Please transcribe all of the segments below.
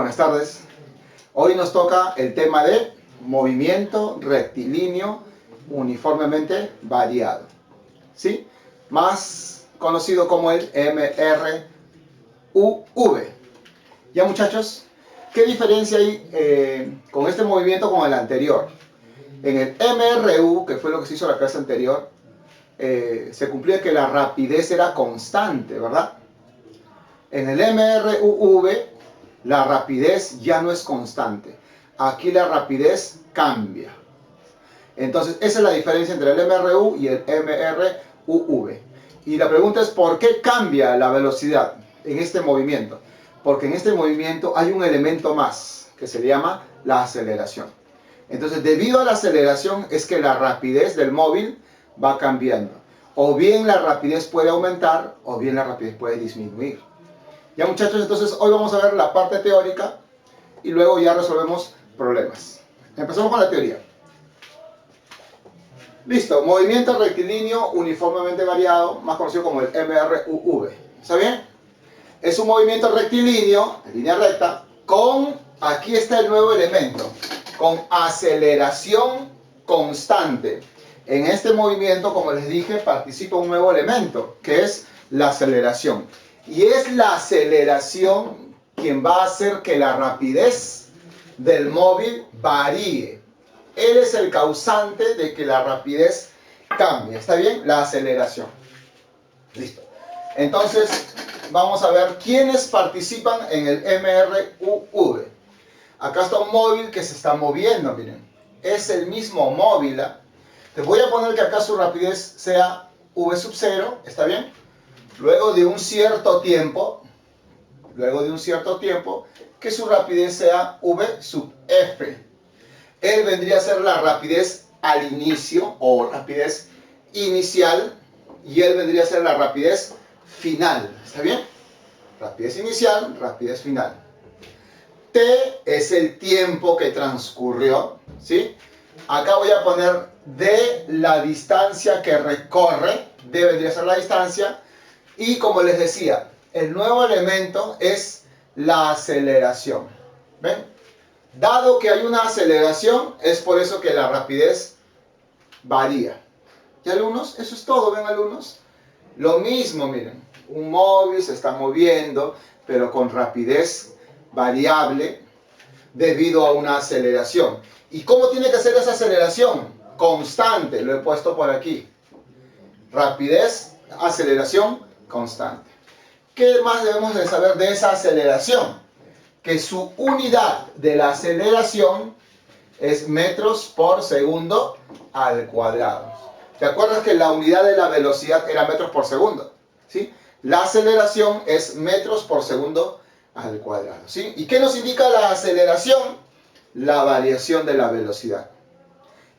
Buenas tardes. Hoy nos toca el tema de movimiento rectilíneo uniformemente variado, ¿sí? Más conocido como el MRUV. Ya, muchachos, ¿qué diferencia hay con este movimiento con el anterior? En el MRU, que fue lo que se hizo en la clase anterior, se cumplía que la rapidez era constante, ¿verdad? En el MRUV, la rapidez ya no es constante. Aquí la rapidez cambia. Entonces, esa es la diferencia entre el MRU y el MRUV. Y la pregunta es, ¿por qué cambia la velocidad en este movimiento? Porque en este movimiento hay un elemento más, que se llama la aceleración. Entonces, debido a la aceleración, es que la rapidez del móvil va cambiando. O bien la rapidez puede aumentar, o bien la rapidez puede disminuir. Ya, muchachos, entonces hoy vamos a ver la parte teórica y luego ya resolvemos problemas. Empezamos con la teoría. Listo, movimiento rectilíneo uniformemente variado, más conocido como el MRUV. ¿Está bien? Es un movimiento rectilíneo, en línea recta, con, aquí está el nuevo elemento, con aceleración constante. En este movimiento, como les dije, participa un nuevo elemento, que es la aceleración. Y es la aceleración quien va a hacer que la rapidez del móvil varíe. Él es el causante de que la rapidez cambie. ¿Está bien? La aceleración. Listo. Entonces, vamos a ver quiénes participan en el MRUV. Acá está un móvil que se está moviendo, miren. Es el mismo móvil. Te voy a poner que acá su rapidez sea V sub 0. ¿Está bien? Luego de un cierto tiempo, que su rapidez sea V sub F. Él vendría a ser la rapidez al inicio o rapidez inicial y él vendría a ser la rapidez final. ¿Está bien? Rapidez inicial, rapidez final. T es el tiempo que transcurrió, ¿sí? Acá voy a poner D, la distancia que recorre. D vendría a ser la distancia. Y como les decía, el nuevo elemento es la aceleración. ¿Ven? Dado que hay una aceleración, es por eso que la rapidez varía. ¿Y alumnos? Eso es todo, ¿ven, alumnos? Lo mismo, miren. Un móvil se está moviendo, pero con rapidez variable debido a una aceleración. ¿Y cómo tiene que ser esa aceleración? Constante, lo he puesto por aquí. Rapidez, aceleración constante. ¿Qué más debemos de saber de esa aceleración? Que su unidad de la aceleración es metros por segundo al cuadrado. ¿Te acuerdas que la unidad de la velocidad era metros por segundo? ¿Sí? La aceleración es metros por segundo al cuadrado. ¿Sí? ¿Y qué nos indica la aceleración? La variación de la velocidad.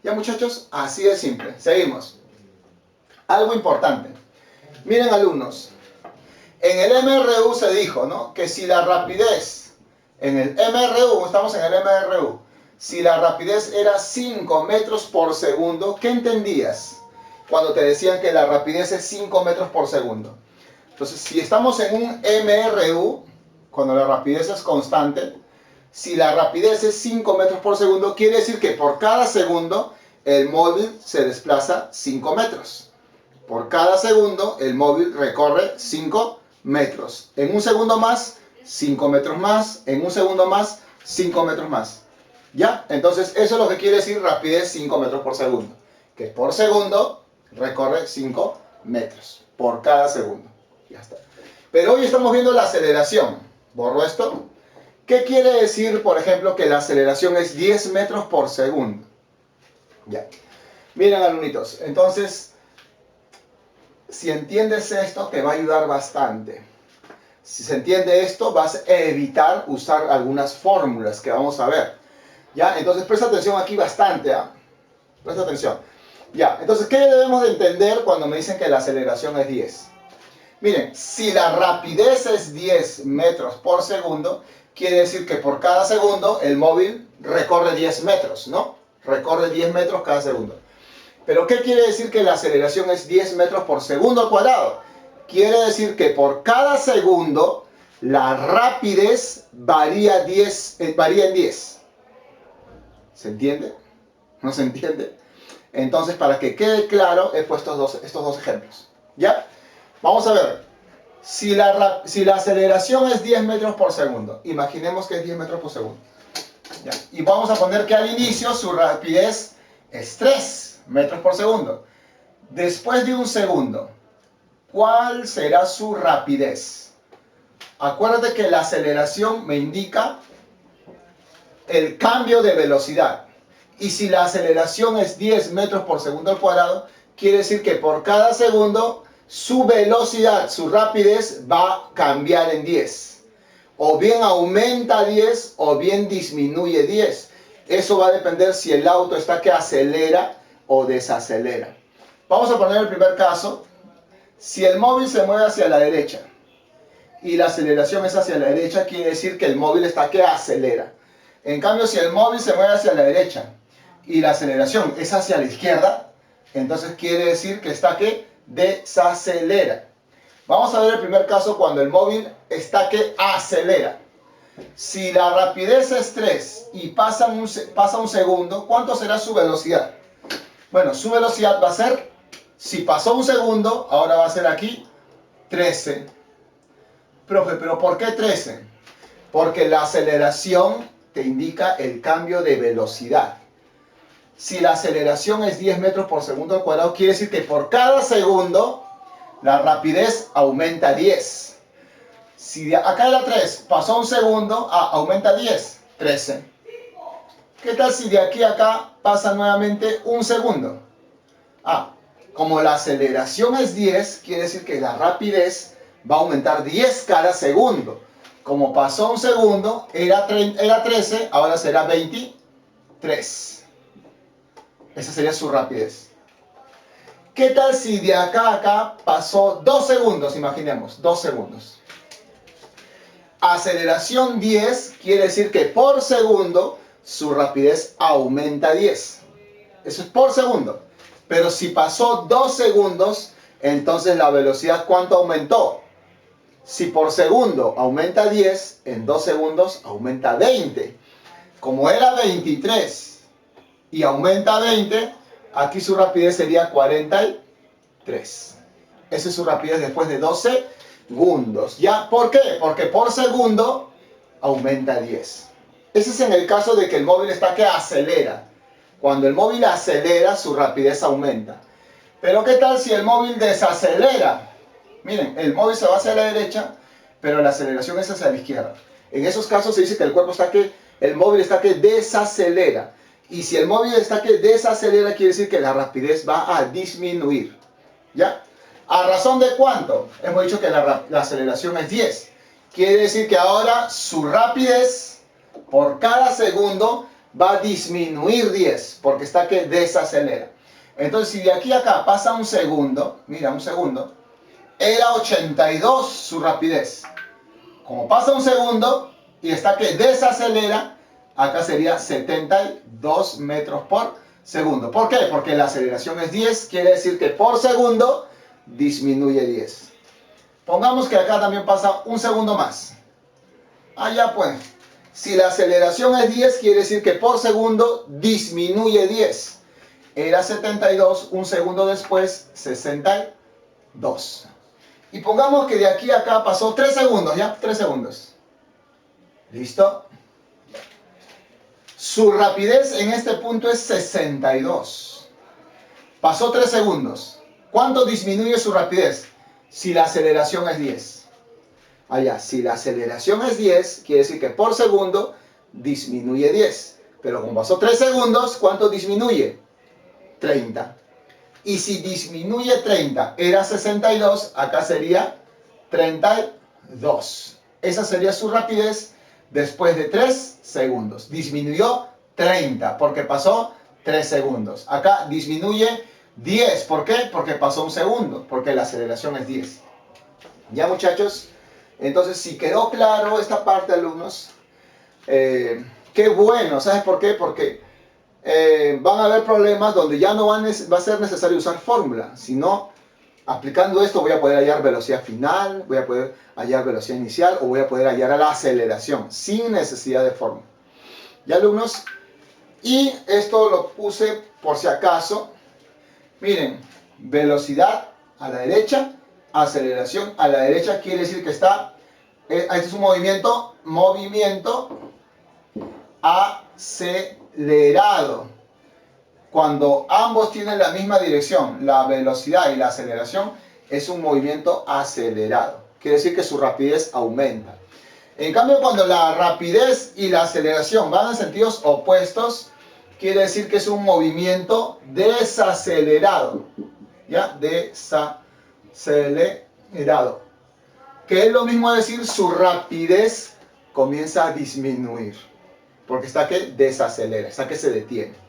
Ya, muchachos, así de simple. Seguimos. Algo importante. Miren, alumnos, en el MRU se dijo, ¿no?, que si la rapidez, en el MRU, estamos en el MRU, si la rapidez era 5 metros por segundo, ¿qué entendías cuando te decían que la rapidez es 5 metros por segundo? Entonces, si estamos en un MRU, cuando la rapidez es constante, si la rapidez es 5 metros por segundo, quiere decir que por cada segundo el móvil se desplaza 5 metros. Por cada segundo, el móvil recorre 5 metros. En un segundo más, 5 metros más. En un segundo más, 5 metros más. ¿Ya? Entonces, eso es lo que quiere decir rapidez 5 metros por segundo. Que por segundo recorre 5 metros. Por cada segundo. Ya está. Pero hoy estamos viendo la aceleración. ¿Borro esto? ¿Qué quiere decir, por ejemplo, que la aceleración es 10 metros por segundo? Ya. Miren, alumnitos. Entonces, si entiendes esto, te va a ayudar bastante. Si se entiende esto, vas a evitar usar algunas fórmulas que vamos a ver. ¿Ya? Entonces, presta atención aquí bastante. ¿Ah? Presta atención. Ya. Entonces, ¿qué debemos de entender cuando me dicen que la aceleración es 10? Miren, si la rapidez es 10 metros por segundo, quiere decir que por cada segundo el móvil recorre 10 metros, ¿no? Recorre 10 metros cada segundo. ¿Pero qué quiere decir que la aceleración es 10 metros por segundo al cuadrado? Quiere decir que por cada segundo la rapidez varía en 10. ¿Se entiende? ¿No se entiende? Entonces, para que quede claro, he puesto estos dos ejemplos. ¿Ya? Vamos a ver. Si la aceleración es 10 metros por segundo, imaginemos que es 10 metros por segundo. ¿Ya? Y vamos a poner que al inicio su rapidez es 3 metros por segundo. Después de un segundo, ¿cuál será su rapidez? Acuérdate que la aceleración me indica el cambio de velocidad. Y si la aceleración es 10 metros por segundo al cuadrado, quiere decir que por cada segundo su velocidad, su rapidez va a cambiar en 10. O bien aumenta 10 o bien disminuye 10. Eso va a depender si el auto está que acelera o desacelera. Vamos a poner el primer caso. Si el móvil se mueve hacia la derecha y la aceleración es hacia la derecha, quiere decir que el móvil está que acelera. En cambio, si el móvil se mueve hacia la derecha y la aceleración es hacia la izquierda, entonces quiere decir que está que desacelera. Vamos a ver el primer caso cuando el móvil está que acelera. Si la rapidez es 3 y pasa un segundo, ¿cuánto será su velocidad? Bueno, su velocidad va a ser, si pasó un segundo, ahora va a ser aquí 13. Profe, ¿pero por qué 13? Porque la aceleración te indica el cambio de velocidad. Si la aceleración es 10 metros por segundo al cuadrado, quiere decir que por cada segundo la rapidez aumenta 10. Si acá era 3, pasó un segundo, aumenta 10, 13. ¿Qué tal si de aquí a acá pasa nuevamente un segundo? Como la aceleración es 10, quiere decir que la rapidez va a aumentar 10 cada segundo. Como pasó un segundo, era 13, ahora será 23. Esa sería su rapidez. ¿Qué tal si de acá a acá pasó 2 segundos? Imaginemos, 2 segundos. Aceleración 10 quiere decir que por segundo su rapidez aumenta 10. Eso es por segundo. Pero si pasó 2 segundos, entonces la velocidad ¿cuánto aumentó? Si por segundo aumenta 10, en 2 segundos aumenta 20. Como era 23 y aumenta 20, aquí su rapidez sería 43. Esa es su rapidez después de 12 segundos. ¿Ya? ¿Por qué? Porque por segundo aumenta 10. Ese es en el caso de que el móvil está que acelera. Cuando el móvil acelera, su rapidez aumenta. Pero ¿qué tal si el móvil desacelera? Miren, el móvil se va hacia la derecha, pero la aceleración es hacia la izquierda. En esos casos se dice que el móvil está que desacelera. Y si el móvil está que desacelera, quiere decir que la rapidez va a disminuir. ¿Ya? ¿A razón de cuánto? Hemos dicho que la aceleración es 10. Quiere decir que ahora su rapidez por cada segundo va a disminuir 10, porque está que desacelera. Entonces, si de aquí a acá pasa un segundo, mira, un segundo, era 82 su rapidez. Como pasa un segundo y está que desacelera, acá sería 72 metros por segundo. ¿Por qué? Porque la aceleración es 10, quiere decir que por segundo disminuye 10. Pongamos que acá también pasa un segundo más. Ya pues. Si la aceleración es 10, quiere decir que por segundo disminuye 10. Era 72, un segundo después, 62. Y pongamos que de aquí a acá pasó 3 segundos, ¿ya? 3 segundos. ¿Listo? Su rapidez en este punto es 62. Pasó 3 segundos. ¿Cuánto disminuye su rapidez? Si la aceleración es 10. Si la aceleración es 10, quiere decir que por segundo disminuye 10. Pero como pasó 3 segundos, ¿cuánto disminuye? 30. Y si disminuye 30, era 62, acá sería 32. Esa sería su rapidez después de 3 segundos. Disminuyó 30 porque pasó 3 segundos. Acá disminuye 10. ¿Por qué? Porque pasó un segundo, porque la aceleración es 10. ¿Ya, muchachos? Entonces, si quedó claro esta parte, alumnos, qué bueno. ¿Sabes por qué? Porque van a haber problemas donde ya no va a ser necesario usar fórmula, sino Aplicando esto voy a poder hallar velocidad final, voy a poder hallar velocidad inicial o voy a poder hallar a la aceleración sin necesidad de fórmula. ¿Ya, alumnos? Y esto lo puse por si acaso. Miren, velocidad a la derecha, aceleración a la derecha, quiere decir que este es un movimiento acelerado. Cuando ambos tienen la misma dirección, la velocidad y la aceleración, es un movimiento acelerado. Quiere decir que su rapidez aumenta. En cambio, cuando la rapidez y la aceleración van en sentidos opuestos, quiere decir que es un movimiento desacelerado. ¿Ya? Desacelerado. Que es lo mismo decir su rapidez comienza a disminuir. Porque está que desacelera, está que se detiene.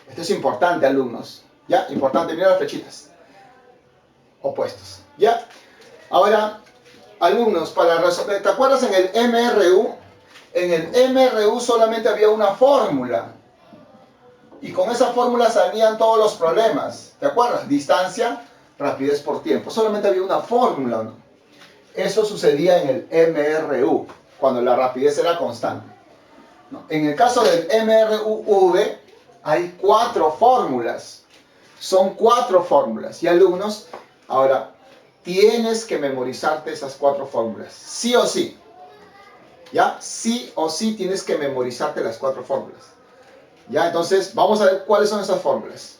Esto es importante, alumnos. ¿Ya? Importante, mira las flechitas. Opuestos. ¿Ya? Ahora, alumnos, para resolver, ¿te acuerdas en el MRU? En el MRU solamente había una fórmula. Y con esa fórmula salían todos los problemas. ¿Te acuerdas? Distancia, rapidez por tiempo. Solamente había una fórmula, ¿no? Eso sucedía en el MRU, cuando la rapidez era constante. ¿No? En el caso del MRUV, hay 4 fórmulas. Son 4 fórmulas. Y alumnos, ahora, tienes que memorizarte esas 4 fórmulas. Sí o sí. ¿Ya? Sí o sí tienes que memorizarte las 4 fórmulas. ¿Ya? Entonces, vamos a ver cuáles son esas fórmulas.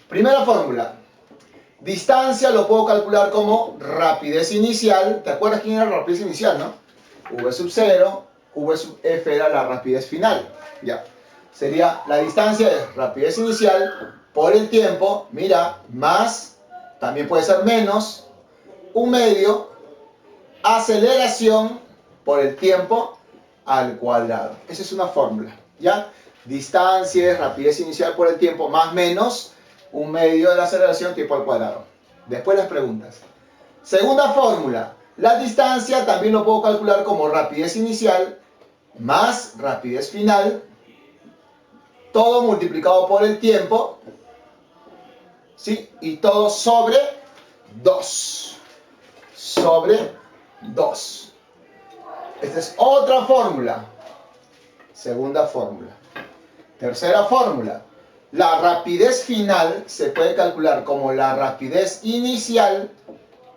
Primera fórmula. Distancia lo puedo calcular como rapidez inicial. ¿Te acuerdas quién era la rapidez inicial, no? V sub 0, V sub F era la rapidez final. Ya. Sería la distancia de rapidez inicial por el tiempo, mira, más, también puede ser menos, 1/2, aceleración por el tiempo al cuadrado. Esa es una fórmula, ¿ya? Distancia es rapidez inicial por el tiempo más menos 1/2 de la aceleración tiempo al cuadrado. Después las preguntas. Segunda fórmula. La distancia también lo puedo calcular como rapidez inicial más rapidez final, todo multiplicado por el tiempo, ¿sí? Y todo sobre 2. Sobre 2. Esta es otra fórmula. Segunda fórmula. Tercera fórmula. La rapidez final se puede calcular como la rapidez inicial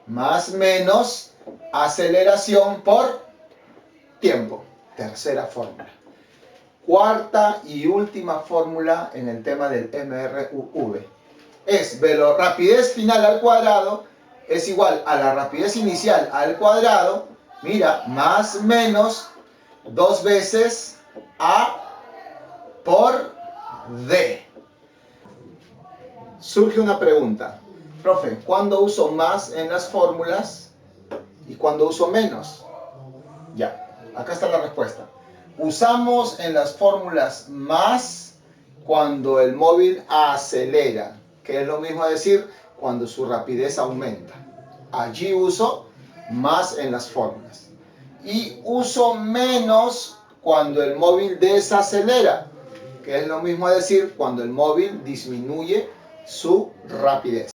más menos aceleración por tiempo. Tercera fórmula. Cuarta y última fórmula en el tema del MRUV. Es rapidez final al cuadrado es igual a la rapidez inicial al cuadrado, mira, más menos 2 veces A por D. Surge una pregunta. Profe, ¿cuándo uso más en las fórmulas y cuándo uso menos? Ya, acá está la respuesta. Usamos en las fórmulas más cuando el móvil acelera, que es lo mismo a decir cuando su rapidez aumenta. Allí uso más en las fórmulas. Y uso menos cuando el móvil desacelera, que es lo mismo a decir cuando el móvil disminuye su rapidez.